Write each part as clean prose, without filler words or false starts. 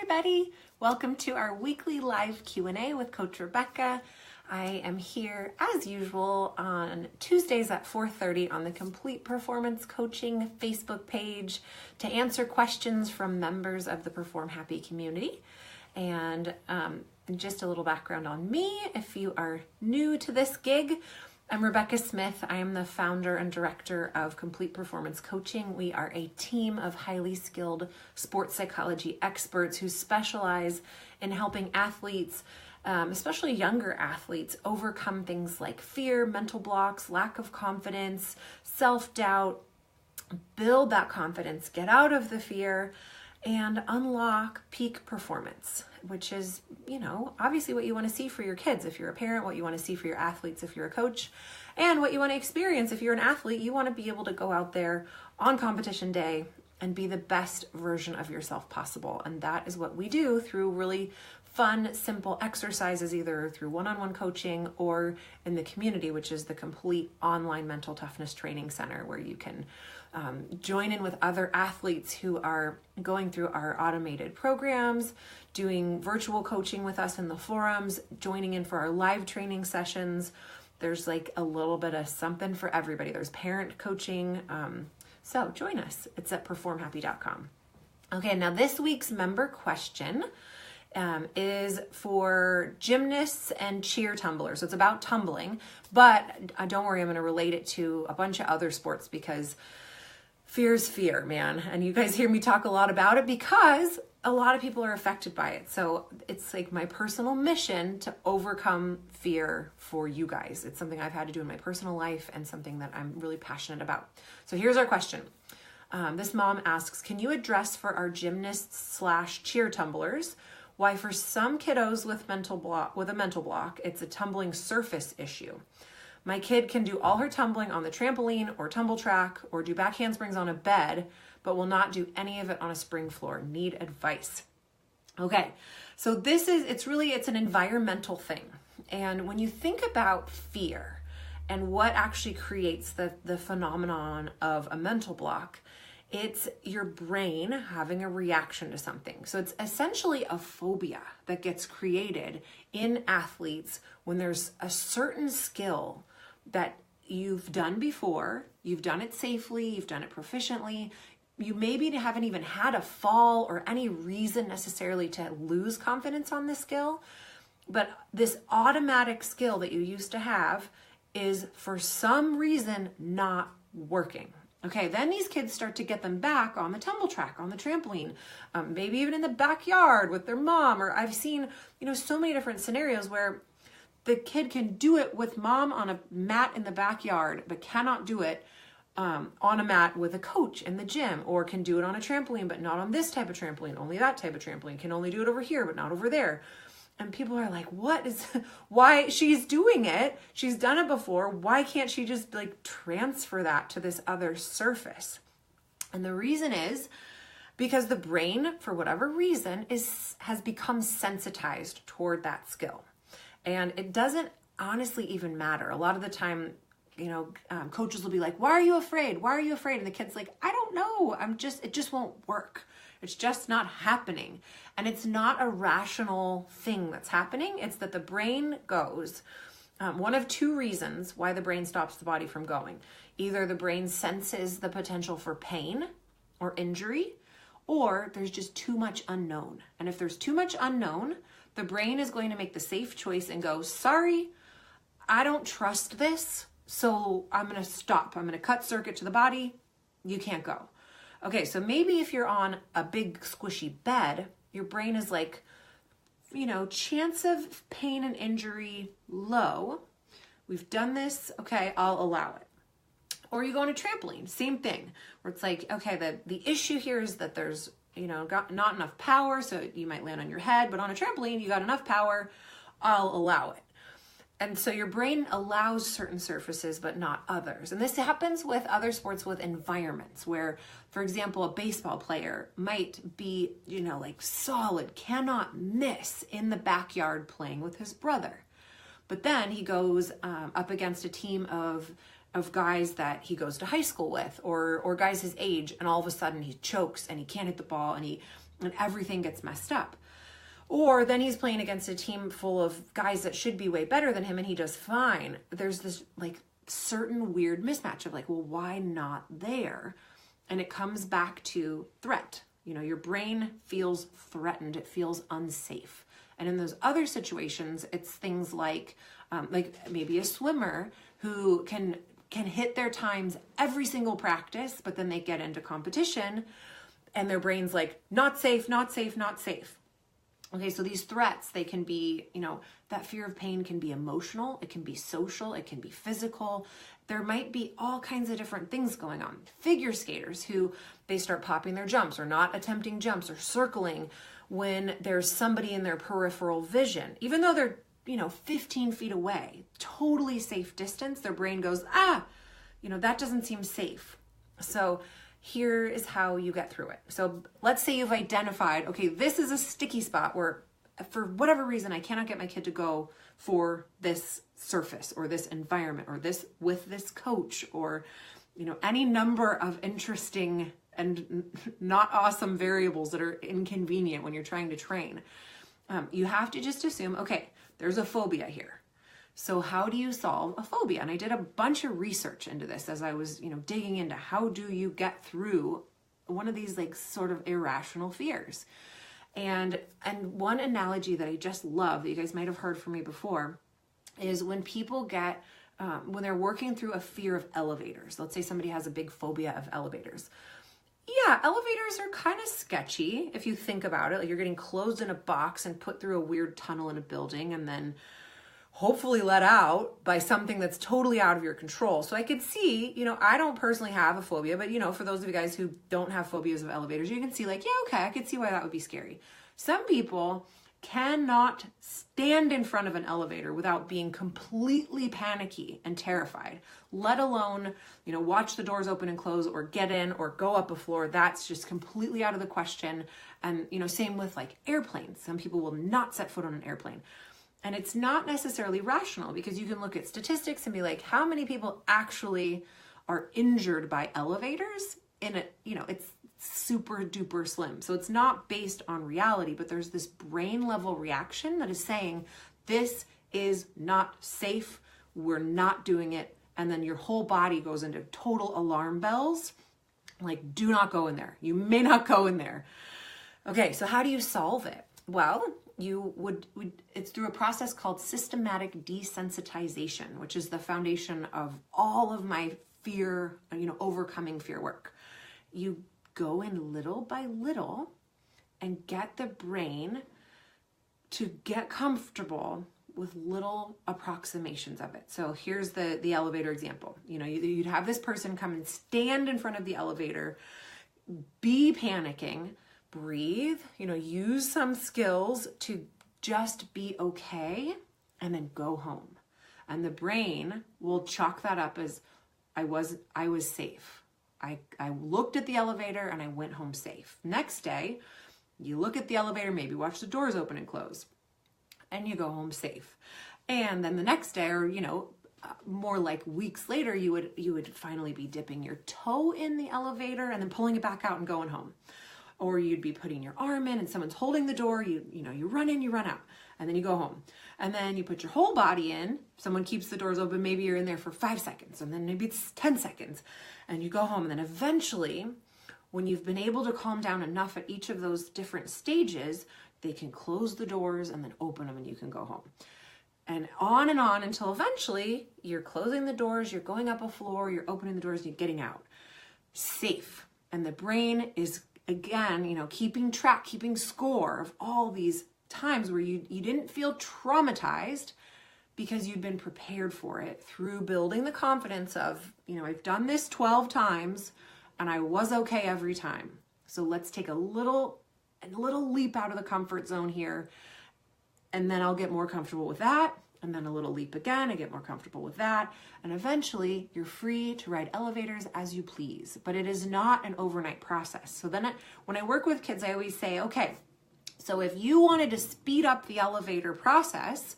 everybody. Welcome to our weekly live Q&A with Coach Rebecca. I am here as usual on Tuesdays at 4:30 on the Complete Performance Coaching Facebook page to answer questions from members of the Perform Happy community. And just a little background on me, if you are new to this gig, I'm Rebecca Smith. I am the founder and director of Complete Performance Coaching. We are a team of highly skilled sports psychology experts who specialize in helping athletes, especially younger athletes, overcome things like fear, mental blocks, lack of confidence, self-doubt, build that confidence, get out of the fear, and unlock peak performance, which is, obviously what you want to see for your kids if you're a parent, what you want to see for your athletes if you're a coach, and what you want to experience if you're an athlete. You want to be able to go out there on competition day and be the best version of yourself possible. And that is what we do through really fun, simple exercises, either through one-on-one coaching or in the community, which is the Complete Online Mental Toughness Training Center, where you can join in with other athletes who are going through our automated programs, doing virtual coaching with us in the forums, joining in for our live training sessions. There's like a little bit of something for everybody. There's parent coaching. So join us. It's at performhappy.com. Okay, now this week's member question is for gymnasts and cheer tumblers. So it's about tumbling, but don't worry, I'm going to relate it to a bunch of other sports because fear is fear, man. And you guys hear me talk a lot about it because a lot of people are affected by it. So it's like my personal mission to overcome fear for you guys. It's something I've had to do in my personal life and something that I'm really passionate about. So here's our question. This mom asks, can you address for our gymnasts / cheer tumblers why for some kiddos with a mental block, it's a tumbling surface issue? My kid can do all her tumbling on the trampoline or tumble track or do back handsprings on a bed, but will not do any of it on a spring floor. Need advice. Okay, so it's an environmental thing. And when you think about fear and what actually creates the phenomenon of a mental block, it's your brain having a reaction to something. So it's essentially a phobia that gets created in athletes when there's a certain skill that you've done before, you've done it safely, you've done it proficiently, you maybe haven't even had a fall or any reason necessarily to lose confidence on this skill, but this automatic skill that you used to have is for some reason not working. Okay, then these kids start to get them back on the tumble track, on the trampoline, maybe even in the backyard with their mom, or I've seen, so many different scenarios where the kid can do it with mom on a mat in the backyard, but cannot do it on a mat with a coach in the gym, or can do it on a trampoline, but not on this type of trampoline, only that type of trampoline, can only do it over here, but not over there. And people are like, why she's doing it? She's done it before. Why can't she just transfer that to this other surface? And the reason is because the brain, for whatever reason, has become sensitized toward that skill. And it doesn't honestly even matter. A lot of the time, coaches will be like, why are you afraid? Why are you afraid? And the kid's like, I don't know. It just won't work. It's just not happening. And it's not a rational thing that's happening. It's that the brain goes, one of two reasons why the brain stops the body from going. Either the brain senses the potential for pain or injury, or there's just too much unknown. And if there's too much unknown, the brain is going to make the safe choice and go, sorry, I don't trust this, so I'm going to stop. I'm going to cut circuit to the body. You can't go. Okay, so maybe if you're on a big squishy bed, your brain is like, chance of pain and injury low. We've done this. Okay, I'll allow it. Or you go on a trampoline, same thing, where it's like, okay, the issue here is that there's, got not enough power, so you might land on your head, but on a trampoline, you got enough power, I'll allow it. And so your brain allows certain surfaces, but not others. And this happens with other sports with environments where, for example, a baseball player might be, solid, cannot miss in the backyard playing with his brother. But then he goes up against a team of of guys that he goes to high school with, or guys his age, and all of a sudden he chokes and he can't hit the ball and everything gets messed up. Or then he's playing against a team full of guys that should be way better than him and he does fine. There's this like certain weird mismatch of like, well, why not there? And it comes back to threat. You know, your brain feels threatened. It feels unsafe. And in those other situations, it's things like maybe a swimmer who can hit their times every single practice, but then they get into competition and their brain's like, not safe, not safe, not safe. Okay, so these threats, they can be, you know, that fear of pain can be emotional, it can be social, it can be physical. There might be all kinds of different things going on. Figure skaters who they start popping their jumps or not attempting jumps or circling when there's somebody in their peripheral vision, even though they're, you know, 15 feet away, totally safe distance, their brain goes, you know, that doesn't seem safe. So here is how you get through it. So let's say you've identified, okay, this is a sticky spot where for whatever reason, I cannot get my kid to go for this surface or this environment or this with this coach or, you know, any number of interesting and not awesome variables that are inconvenient when you're trying to train. You have to just assume, okay, there's a phobia here. So how do you solve a phobia? And I did a bunch of research into this as I was, you know, digging into how do you get through one of these like sort of irrational fears. And one analogy that I just love that you guys might have heard from me before is when people get, when they're working through a fear of elevators. Let's say somebody has a big phobia of elevators. Yeah, elevators are kind of sketchy if you think about it. Like you're getting closed in a box and put through a weird tunnel in a building and then hopefully let out by something that's totally out of your control. So I could see, you know, I don't personally have a phobia, but you know, for those of you guys who don't have phobias of elevators, you can see like, yeah, okay, I could see why that would be scary. Some people cannot stand in front of an elevator without being completely panicky and terrified, let alone, you know, watch the doors open and close or get in or go up a floor. That's just completely out of the question. And, you know, same with like airplanes. Some people will not set foot on an airplane. And it's not necessarily rational because you can look at statistics and be like, how many people actually are injured by elevators in it? You know, it's super duper slim. So it's not based on reality, but there's this brain level reaction that is saying, this is not safe. We're not doing it. And then your whole body goes into total alarm bells. Like, do not go in there. You may not go in there. Okay. So how do you solve it? Well, you would it's through a process called systematic desensitization, which is the foundation of all of my fear, you know, overcoming fear work. You go in little by little and get the brain to get comfortable with little approximations of it. So here's the elevator example. You know, you'd have this person come and stand in front of the elevator, be panicking, breathe, you know, use some skills to just be okay and then go home. And the brain will chalk that up as I was safe. I looked at the elevator and I went home safe. Next day, you look at the elevator, maybe watch the doors open and close, and you go home safe. And then the next day, or, you know, more like weeks later, you would finally be dipping your toe in the elevator and then pulling it back out and going home. Or you'd be putting your arm in and someone's holding the door, you run in, you run out, and then you go home. And then you put your whole body in, someone keeps the doors open, maybe you're in there for 5 seconds, and then maybe it's 10 seconds, and you go home. And then eventually, when you've been able to calm down enough at each of those different stages, they can close the doors and then open them and you can go home. And on until eventually you're closing the doors, you're going up a floor, you're opening the doors, and you're getting out. Safe. And the brain is, again, you know, keeping track, keeping score of all these times where you didn't feel traumatized because you'd been prepared for it through building the confidence of, you know, I've done this 12 times and I was okay every time. So let's take a little leap out of the comfort zone here, and then I'll get more comfortable with that. And then a little leap again, I get more comfortable with that. And eventually you're free to ride elevators as you please, but it is not an overnight process. So then when I work with kids, I always say, okay, so if you wanted to speed up the elevator process,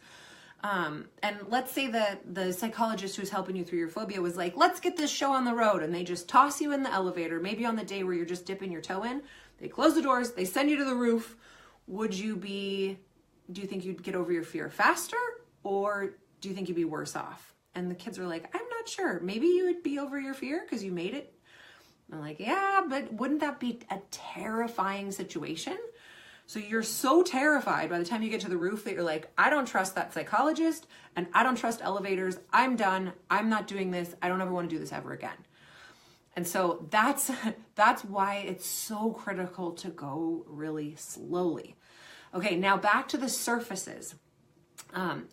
And let's say that the psychologist who's helping you through your phobia was like, let's get this show on the road. And they just toss you in the elevator, maybe on the day where you're just dipping your toe in. They close the doors, they send you to the roof. Do you think you'd get over your fear faster, or do you think you'd be worse off? And the kids are like, I'm not sure. Maybe you would be over your fear because you made it. I'm like, yeah, but wouldn't that be a terrifying situation? So you're so terrified by the time you get to the roof that you're like, I don't trust that psychologist, and I don't trust elevators. I'm done. I'm not doing this. I don't ever want to do this ever again. And so that's why it's so critical to go really slowly. Okay, now back to the surfaces.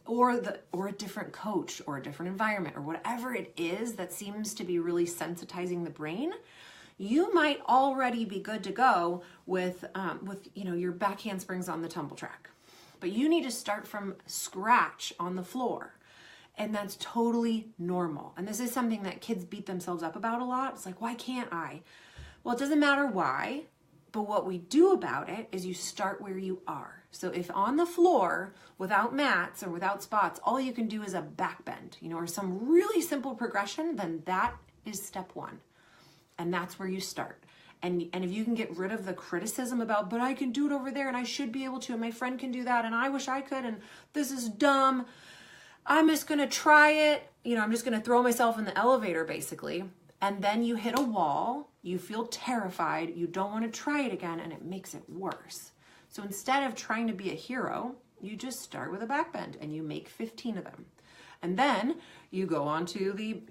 Or a different coach or a different environment or whatever it is that seems to be really sensitizing the brain. You might already be good to go with your back handsprings on the tumble track, but you need to start from scratch on the floor, and that's totally normal. And this is something that kids beat themselves up about a lot. It's like, why can't I? Well, it doesn't matter why, but what we do about it is you start where you are. So if on the floor without mats or without spots, all you can do is a back bend, or some really simple progression, then that is step one. And that's where you start. And if you can get rid of the criticism about, but I can do it over there and I should be able to, and my friend can do that and I wish I could, and this is dumb, I'm just going to try it. I'm just going to throw myself in the elevator basically. And then you hit a wall, you feel terrified, you don't want to try it again, and it makes it worse. So instead of trying to be a hero, you just start with a back bend and you make 15 of them. And then you go on to the,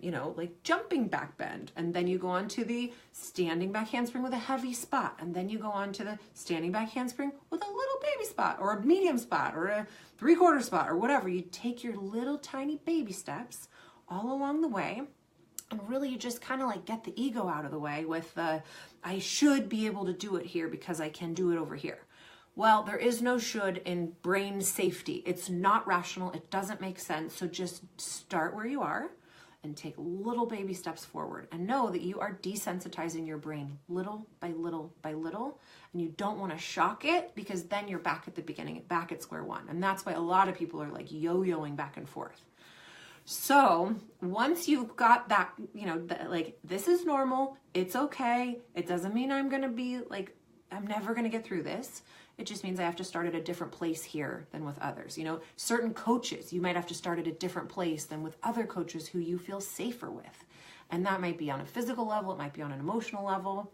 jumping back bend. And then you go on to the standing back handspring with a heavy spot. And then you go on to the standing back handspring with a little baby spot or a medium spot or a 3/4 spot or whatever. You take your little tiny baby steps all along the way. And really you just kind of like get the ego out of the way with I should be able to do it here because I can do it over here. Well, there is no should in brain safety. It's not rational. It doesn't make sense. So just start where you are and take little baby steps forward, and know that you are desensitizing your brain little by little by little. And you don't want to shock it, because then you're back at the beginning, back at square one. And that's why a lot of people are like yo-yoing back and forth. So once you've got that, this is normal. It's okay. It doesn't mean I'm going to be I'm never going to get through this. It just means I have to start at a different place here than with others. Certain coaches, you might have to start at a different place than with other coaches who you feel safer with. And that might be on a physical level. It might be on an emotional level.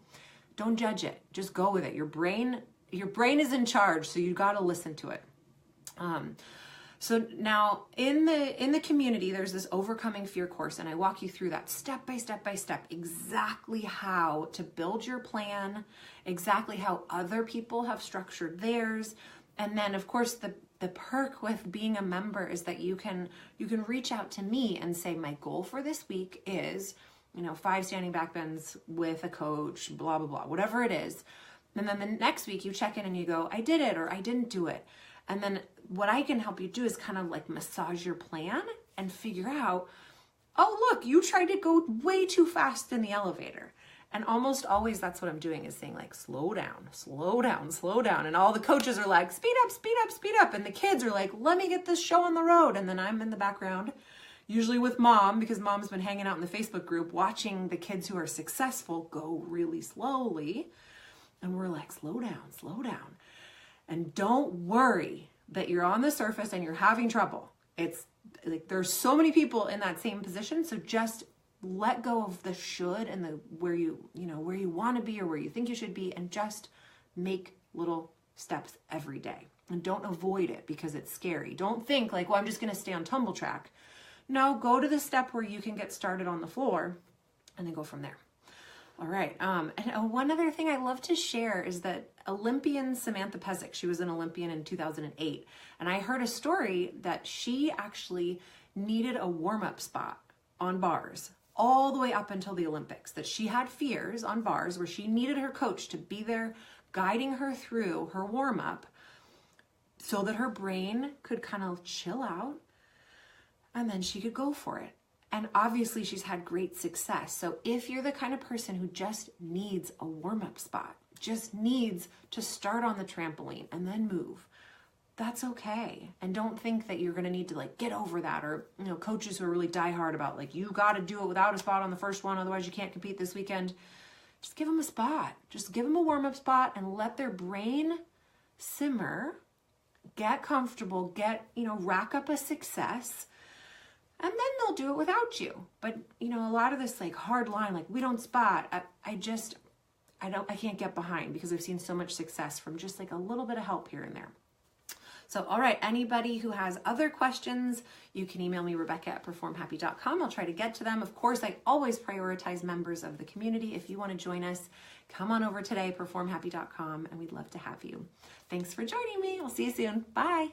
Don't judge it. Just go with it. Your brain is in charge, so you got to listen to it. So now in the community, there's this overcoming fear course, and I walk you through that step by step by step, exactly how to build your plan, exactly how other people have structured theirs. And then of course the perk with being a member is that you can reach out to me and say, my goal for this week is, 5 standing back bends with a coach, blah, blah, blah, whatever it is. And then the next week you check in and you go, I did it, or I didn't do it. And then what I can help you do is kind of massage your plan and figure out, oh, look, you tried to go way too fast in the elevator. And almost always that's what I'm doing, is saying slow down, slow down, slow down. And all the coaches are like, speed up, speed up, speed up. And the kids are like, let me get this show on the road. And then I'm in the background, usually with mom, because mom's been hanging out in the Facebook group, watching the kids who are successful go really slowly. And we're like, slow down, slow down. And don't worry that you're on the surface and you're having trouble. It's there's so many people in that same position. So just let go of the should and the where you want to be or where you think you should be, and just make little steps every day. And don't avoid it because it's scary. Don't think well, I'm just going to stay on tumble track. No, go to the step where you can get started on the floor and then go from there. All right. And one other thing I love to share is that Olympian Samantha Pezic, she was an Olympian in 2008. And I heard a story that she actually needed a warm-up spot on bars all the way up until the Olympics, that she had fears on bars where she needed her coach to be there guiding her through her warm-up so that her brain could kind of chill out and then she could go for it. And obviously she's had great success. So if you're the kind of person who just needs a warm-up spot, just needs to start on the trampoline and then move, that's okay. And don't think that you're going to need to like get over that, or, you know, coaches who are really diehard about like, you got to do it without a spot on the first one, otherwise you can't compete this weekend. Just give them a spot. Just give them a warm-up spot and let their brain simmer, get comfortable, get, you know, rack up a success, and then they'll do it without you. But, you know, a lot of this like hard line, like we don't spot, I can't get behind, because I've seen so much success from just like a little bit of help here and there. So, all right, anybody who has other questions, you can email me, Rebecca@performhappy.com. I'll try to get to them. Of course, I always prioritize members of the community. If you want to join us, come on over today, performhappy.com, and we'd love to have you. Thanks for joining me. I'll see you soon. Bye.